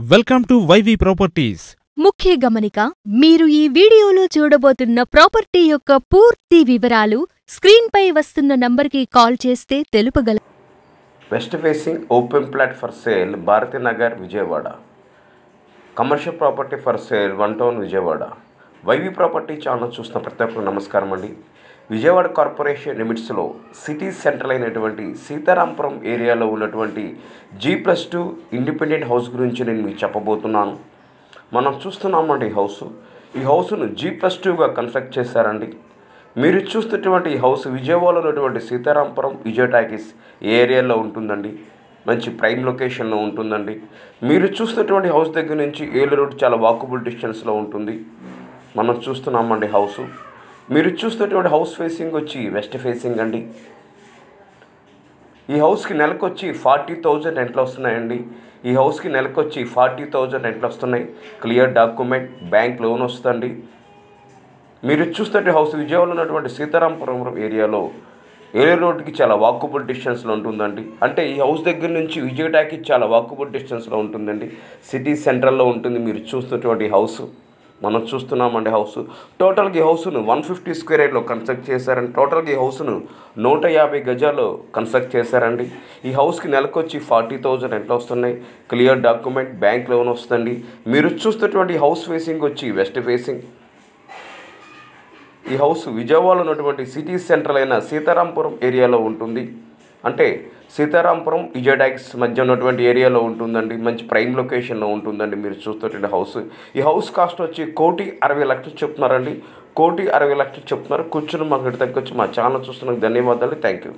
Welcome to YV properties. ముఖ్య గమనిక, మీరు ఈ వీడియోలో చూడబోతున్న ప్రాపర్టీ యొక్క పూర్తి వివరాలు స్క్రీన్పై వస్తున్న నంబర్కి కాల్ చేస్తే తెలుపగల. West facing open plot for sale, Bharathinagar, Vijayawada. Commercial property for sale, one town, Vijayawada. YV property channel చూస్తున్న ప్రతి ఒక్కరు నమస్కారం అండి. విజయవాడ కార్పొరేషన్ లిమిట్స్లో సిటీ సెంట్రల్ అయినటువంటి సీతారాంపురం ఏరియాలో ఉన్నటువంటి G+2 ఇండిపెండెంట్ హౌస్ గురించి నేను మీకు చెప్పబోతున్నాను. మనం చూస్తున్నామండి ఈ హౌస్ను G+2గా కన్స్ట్రక్ట్ చేశారండి. మీరు చూస్తున్నటువంటి ఈ హౌస్ విజయవాడలో ఉన్నటువంటి సీతారాంపురం విజయటాకీస్ ఏరియాలో ఉంటుందండి. మంచి ప్రైమ్ లొకేషన్లో ఉంటుందండి. మీరు చూస్తున్నటువంటి హౌస్ దగ్గర నుంచి ఏలూరు రోడ్ చాలా వాకబుల్ డిస్టెన్స్లో ఉంటుంది. మనం చూస్తున్నామండి మీరు చూస్తున్నటువంటి హౌస్ ఫేసింగ్ వచ్చి వెస్ట్ ఫేసింగ్ అండి. ఈ హౌస్కి నెలకు వచ్చి 40,000 రెంట్లు వస్తున్నాయండి. ఈ హౌస్కి నెలకు వచ్చి 40,000 రెంట్లు వస్తున్నాయి. క్లియర్ డాక్యుమెంట్, బ్యాంక్ లోన్ వస్తుంది. మీరు చూస్తున్నటువంటి హౌస్ విజయవాడలో ఉన్నటువంటి సీతారాంపురం ఏరియాలో ఏలూరు రోడ్కి చాలా వాకబుల్ డిస్టెన్స్లో ఉంటుందండి. అంటే ఈ హౌస్ దగ్గర నుంచి విజయటాకి చాలా వాకబుల్ డిస్టెన్స్లో ఉంటుందండి. సిటీ సెంట్రల్లో ఉంటుంది. మీరు చూస్తున్నటువంటి హౌస్ మనం చూస్తున్నామండి. టోటల్గా ఈ హౌస్ను 150 స్క్వేర్ యార్డ్లో కన్స్ట్రక్ట్ చేశారండి. టోటల్గా ఈ హౌస్ను 150 గజాల్లో కన్స్ట్రక్ట్ చేశారండి. ఈ హౌస్కి నెలకు వచ్చి 40,000 రెంట్లు వస్తున్నాయి. క్లియర్ డాక్యుమెంట్, బ్యాంక్ లోన్ వస్తుంది. మీరు చూస్తున్నటువంటి హౌస్ ఫేసింగ్ వచ్చి వెస్ట్ ఫేసింగ్. ఈ హౌస్ విజయవాడలో ఉన్నటువంటి సిటీ సెంట్రల్ అయిన సీతారాంపురం ఏరియాలో ఉంటుంది. అంటే సీతారాంపురం విజయటాకీస్ మధ్య ఉన్నటువంటి ఏరియాలో ఉంటుందండి. మంచి ప్రైమ్ లొకేషన్లో ఉంటుందండి. మీరు చూస్తున్నటువంటి హౌస్, ఈ హౌస్ కాస్ట్ వచ్చి 1,60,00,000 చెప్తున్నారండి. 1,60,00,000 చెప్తున్నారు. కూర్చుని మాకు తగ్గొచ్చి మా ఛానల్ చూస్తున్నందుకు ధన్యవాదాలు. Thank you.